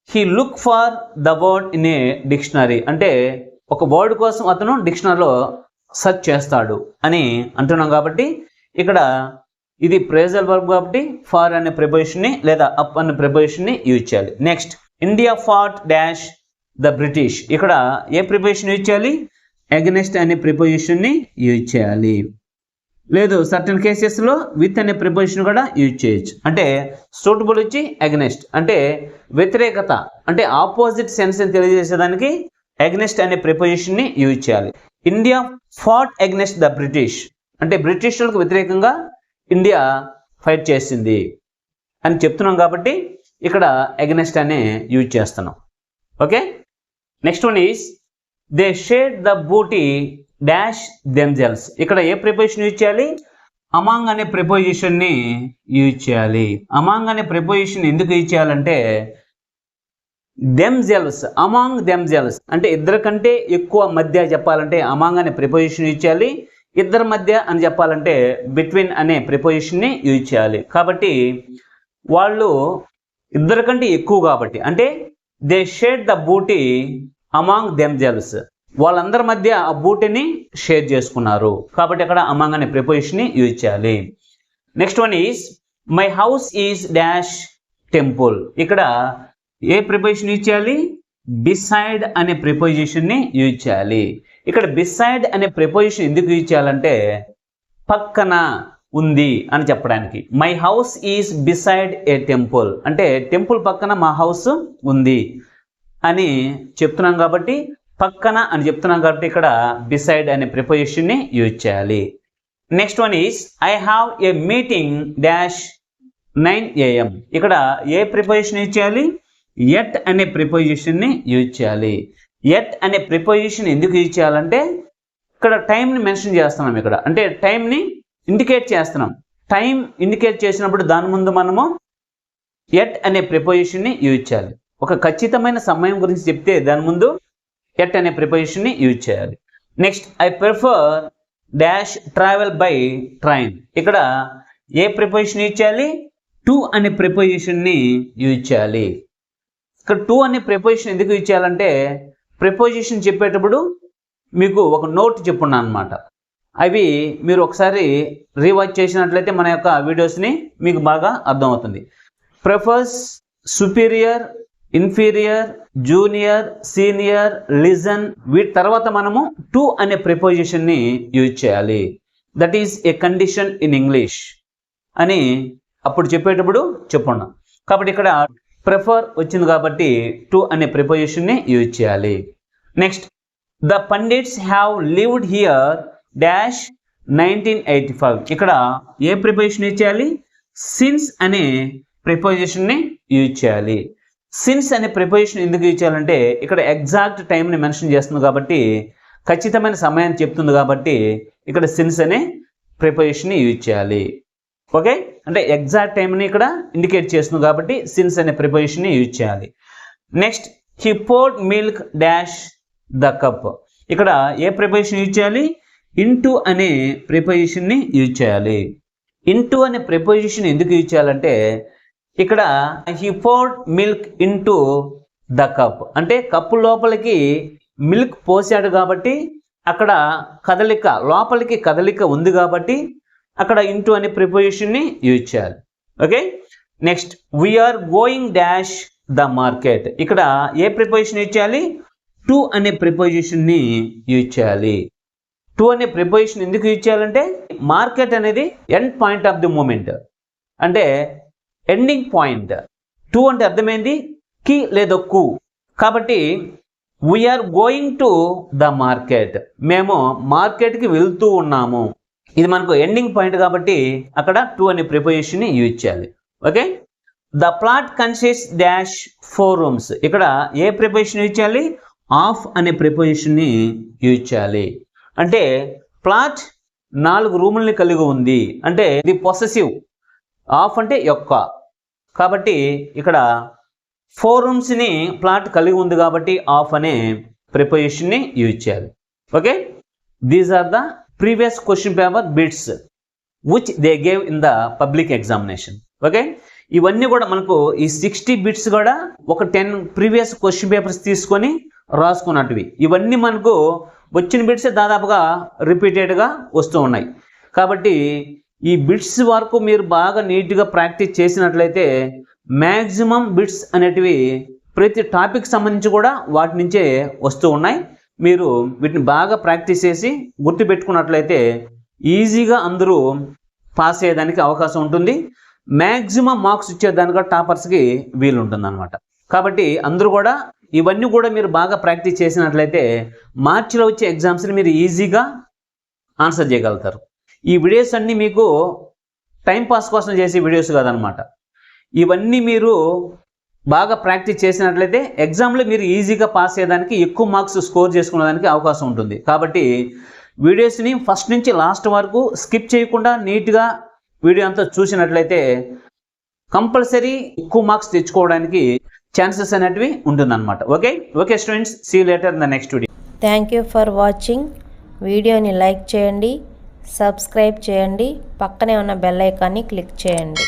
he look for the word in a dictionary అంటే ఒక వర్డ్ కోసం అతను డిక్షనరీలో సెర్చ్ చేస్తాడు అని అంటున్నాం కాబట్టి ఇక్కడ ఇది ప్రేజల్ వర్బ్ కాబట్టి ఫార్ అనే ప్రిపోజిషన్ని లేదా అప్ అనే ప్రిపోజిషన్ని యూజ్ చేయాలి. Next India fought dash the British ఇక్కడ ఏ ప్రిపోజిషన్ యూజ్ చేయాలి? అగెనెస్ట్ అనే ప్రిపోజిషన్ని యూజ్ చేయాలి. లేదు సర్టన్ కేసెస్లో విత్ అనే ప్రిపోజిషన్ కూడా యూజ్ చేయొచ్చు. అంటే సూటబుల్ వచ్చి అగెనెస్ట్ అంటే వ్యతిరేకత అంటే ఆపోజిట్ సెన్స్ అని తెలియజేసేదానికి అగెనెస్ట్ అనే ప్రిపోజిషన్ని యూజ్ చేయాలి. India fought against the British అంటే బ్రిటిషర్లకు వ్యతిరేకంగా ఇండియా ఫైట్ చేసింది అని చెప్తున్నాం కాబట్టి ఇక్కడ అగెనెస్ట్ అనే యూజ్ చేస్తున్నాం. Okay, next one is they share the booty dash themselves ఇక్కడ ఏ ప్రిపోజిషన్ యూజ్ చేయాలి? అమాంగ్ అనే ప్రిపోజిషన్ని యూజ్ చేయాలి. అమాంగ్ అనే ప్రిపోజిషన్ ఎందుకు యూజ్ చేయాలంటే దెమ్సెల్వ్స్ అమాంగ్ దెమ్సెల్వ్స్ అంటే ఇద్దరి కంటే ఎక్కువ మధ్య చెప్పాలంటే అమాంగ్ అనే ప్రిపోజిషన్ యూజ్ చేయాలి. ఇద్దరి మధ్య అని చెప్పాలంటే బిట్వీన్ అనే ప్రిపోజిషన్ని యూజ్ చేయాలి. కాబట్టి వాళ్ళు ఇద్దరి కంటే ఎక్కువ కాబట్టి అంటే they share the booty among themselves వాళ్ళందరి మధ్య ఆ బూటీని షేర్ చేసుకున్నారు కాబట్టి అక్కడ అమాంగ్ అనే ప్రిపోజిషన్ని యూజ్ చేయాలి. Next one is my house is dash temple ఇక్కడ ఏ ప్రిపోజిషన్ యూజ్ చేయాలి? బిసైడ్ అనే ప్రిపోజిషన్ని యూజ్ చేయాలి. ఇక్కడ బిసైడ్ అనే ప్రిపోజిషన్ ఎందుకు యూజ్ చేయాలంటే పక్కన ఉంది అని చెప్పడానికి. My house is beside a temple అంటే టెంపుల్ పక్కన మా హౌస్ ఉంది అని చెప్తున్నాం కాబట్టి పక్కన అని చెప్తున్నాం కాబట్టి ఇక్కడ బిసైడ్ అనే ప్రిపోజిషన్ని యూజ్ చేయాలి. Next one is I have a meeting dash 9 AM ఇక్కడ ఏ ప్రిపోజిషన్ యూజ్ చేయాలి? ఎట్ అనే ప్రిపోజిషన్ని యూజ్ చేయాలి. ఎట్ అనే ప్రిపోజిషన్ ఎందుకు యూజ్ చేయాలంటే ఇక్కడ టైంని మెన్షన్ చేస్తున్నాం. ఇక్కడ అంటే టైంని ఇండికేట్ చేస్తున్నాం. టైం ఇండికేట్ చేసినప్పుడు దాని ముందు మనము ఎట్ అనే ప్రిపోజిషన్ని యూజ్ చేయాలి. ఒక ఖచ్చితమైన సమయం గురించి చెప్తే దాని ముందు ఎట్ అనే ప్రిపోజిషన్ని యూజ్ చేయాలి. Next I prefer dash travel by train ఇక్కడ ఏ ప్రిపోజిషన్ యూజ్ చేయాలి? టు అనే ప్రిపోజిషన్ని యూజ్ చేయాలి. ఇక్కడ టు అనే ప్రిపోజిషన్ ఎందుకు యూజ్ చేయాలంటే ప్రిపోజిషన్ చెప్పేటప్పుడు మీకు ఒక నోట్ చెప్పున్నాను అనమాట. అవి మీరు ఒకసారి రీవాచ్ చేసినట్లయితే మన యొక్క వీడియోస్ని మీకు బాగా అర్థమవుతుంది. Prefers, superior, inferior, junior, senior, listen వీటి తర్వాత మనము టు అనే ప్రిపోజిషన్ని యూజ్ చేయాలి. That is a condition in English అని అప్పుడు చెప్పేటప్పుడు చెప్పున్నాం. కాబట్టి ఇక్కడ ప్రిఫర్ వచ్చింది కాబట్టి టు అనే ప్రిపోజిషన్ని యూజ్ చేయాలి. Next the pundits have lived here dash 1985 ఇక్కడ ఏ ప్రిపోజిషన్ యూజ్ చేయాలి? సిన్స్ అనే ప్రిపోజిషన్ని యూజ్ చేయాలి. సిన్స్ అనే ప్రిపోజిషన్ ఎందుకు యూజ్ చేయాలంటే ఇక్కడ ఎగ్జాక్ట్ టైంని మెన్షన్ చేస్తుంది కాబట్టి ఖచ్చితమైన సమయాన్ని చెప్తుంది కాబట్టి ఇక్కడ సిన్స్ అనే ప్రిపోజిషన్ని యూజ్ చేయాలి. ఓకే, అంటే ఎగ్జాక్ట్ టైంని ఇక్కడ ఇండికేట్ చేస్తుంది కాబట్టి సిన్స్ అనే ప్రిపోజిషన్ని యూజ్ చేయాలి. Next he poured milk dash the cup ఇక్కడ ఏ ప్రిపోజిషన్ యూజ్ చేయాలి? ఇంటూ అనే ప్రిపోజిషన్ని యూజ్ చేయాలి. ఇంటూ అనే ప్రిపోజిషన్ ఎందుకు యూజ్ చేయాలంటే ఇక్కడ he poured milk into the cup అంటే కప్పు లోపలికి మిల్క్ పోసాడు కాబట్టి అక్కడ కదలిక లోపలికి కదలిక ఉంది కాబట్టి అక్కడ ఇంటూ అనే ప్రిపోజిషన్ని యూజ్ చేయాలి. Okay, next we are going dash the market ఇక్కడ ఏ ప్రిపోజిషన్ యూజ్ చేయాలి? టు అనే ప్రిపోజిషన్ని యూజ్ చేయాలి. టు అనే ప్రిపోజిషన్ ఎందుకు యూజ్ చేయాలంటే మార్కెట్ అనేది end point of the movement అంటే ఎండింగ్ పాయింట్. టు అంటే అర్థమైంది కి లేదా కు కాబట్టి we are going to the market మేము మార్కెట్కి వెళ్తూ ఉన్నాము. ఇది మనకు ఎండింగ్ పాయింట్ కాబట్టి అక్కడ టు అనే ప్రిపోజిషన్ని యూజ్ చేయాలి. Okay, the plot consist dash 4 rooms ఇక్కడ ఏ ప్రిపోజిషన్ యూజ్ చేయాలి? ఆఫ్ అనే ప్రిపోజిషన్ని యూజ్ చేయాలి. అంటే ప్లాట్ 4 రూముల్ని కలిగి ఉంది అంటే ఇది పొసెసివ్. ఆఫ్ అంటే యొక్క కాబట్టి ఇక్కడ 4 rooms-ని ప్లాట్ కలిగి ఉంది కాబట్టి ఆఫ్ అనే ప్రిపోజిషన్ని యూజ్ చేయాలి. Okay, these are the previous question paper bits which they gave in the public examination. Okay, ఇవన్నీ కూడా మనకు ఈ 60 బిట్స్ కూడా ఒక 10 ప్రీవియస్ క్వశ్చన్ పేపర్స్ తీసుకొని రాసుకున్నట్టువి. ఇవన్నీ మనకు వచ్చిన బిట్స్ దాదాపుగా రిపీటెడ్గా వస్తూ ఉన్నాయి. కాబట్టి ఈ బిట్స్ వరకు మీరు బాగా నీట్గా ప్రాక్టీస్ చేసినట్లయితే మ్యాక్సిమం బిట్స్ అనేటివి ప్రతి టాపిక్ సంబంధించి కూడా వాటి నుంచే వస్తూ ఉన్నాయి. మీరు వీటిని బాగా ప్రాక్టీస్ చేసి గుర్తుపెట్టుకున్నట్లయితే ఈజీగా అందరూ పాస్ అయ్యేదానికి అవకాశం ఉంటుంది. మ్యాక్సిమం మార్క్స్ ఇచ్చేదానికి టాపర్స్కి వీలు ఉంటుంది అనమాట. కాబట్టి అందరూ కూడా ఇవన్నీ కూడా మీరు బాగా ప్రాక్టీస్ చేసినట్లయితే మార్చిలో వచ్చే ఎగ్జామ్స్ని మీరు ఈజీగా ఆన్సర్ చేయగలుగుతారు. ఈ వీడియోస్ అన్నీ మీకు టైంపాస్ కోసం చేసే వీడియోస్ కాదనమాట. ఇవన్నీ మీరు బాగా ప్రాక్టీస్ చేసినట్లయితే ఎగ్జామ్లో మీరు ఈజీగా పాస్ అయ్యేదానికి, ఎక్కువ మార్క్స్ స్కోర్ చేసుకునేదానికి అవకాశం ఉంటుంది. కాబట్టి వీడియోస్ని ఫస్ట్ నుంచి లాస్ట్ వరకు స్కిప్ చేయకుండా నీట్గా వీడియో అంతా చూసినట్లయితే కంపల్సరీ ఎక్కువ మార్క్స్ తెచ్చుకోవడానికి ఛాన్సెస్ అనేటివి ఉంటుందన్నమాట. Okay students, see you later in the next video. Thank you for watching. వీడియోని లైక్ చేయండి, సబ్స్క్రైబ్ చేయండి, పక్కనే ఉన్న బెల్ ఐకాన్ని క్లిక్ చేయండి.